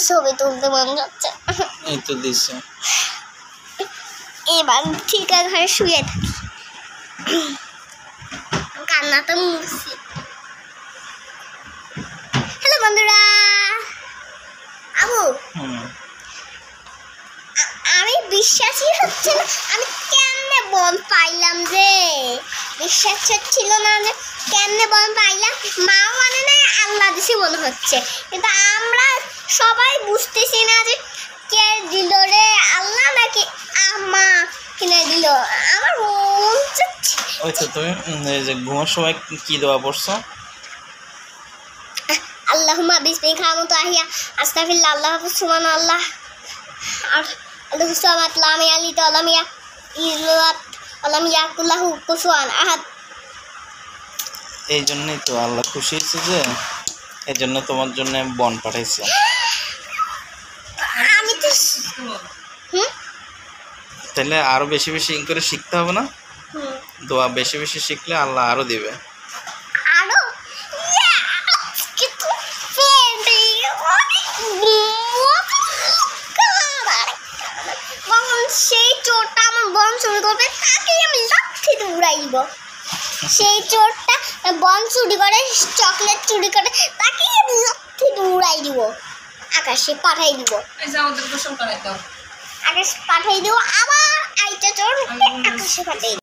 ছবি তুলতে মন যাচ্ছে। এই তো দিছে। এবার ঠিক আছে, ঘরে শুয়ে থাকি, কান্নাটা মুছছি। হ্যালো বন্ধুরা, আবু আমি বিশ্বাসই হচ্ছে না আমি কেমনে বল পাইলাম, যে বিশ্বাস হচ্ছিল না যে কেমনে বল পাইলাম। মা মানে না আল্লাহ দিছে মনে হচ্ছে, কিন্তু আমরা সবাই বুঝতেছি না যে কে দিল রে, আল্লাহ নাকি আমা কিনে দিল। আমার মন চাচ্ছে। ওই তো তুমি এই যে ঘুমার সময় কি দোয়া পড়ছো? আল্লাহুম্মা বিসমিকা আমুতু আহিয়া আস্তাগফিরুল্লাহ আল্লাহু সুবহানাল্লাহ আর আল্লাহু সামাদ লাম ইয়ালিদ ওয়া লাম ইউলাদ ওয়া লাম ইয়াকুল লাহু কুফুয়ান আহাদ। এই জন্যই তো আল্লাহ খুশি হয়েছে, যে এই জন্য তোমার জন্য বন পাঠাইছে। আমি তো তাহলে আরো বেশি বেশি করে শিখতে হবে না? দোয়া বেশি বেশি শিখলে আল্লাহ আরো দিবে। আরো কিন্তু সেই চোরটা আমার বন চুরি করবে, তাকে আমি লাঠি দিয়ে উড়াই দিব। সেই চোরটা বন চুরি করে, চকলেট চুরি করে, তাকে আমি লাঠি দিয়ে উড়াই দিব, আকাশে পাঠাই দিব। আকাশে পাঠাই দিব, আবার আইটা চোর আকাশে পাঠাই দিব।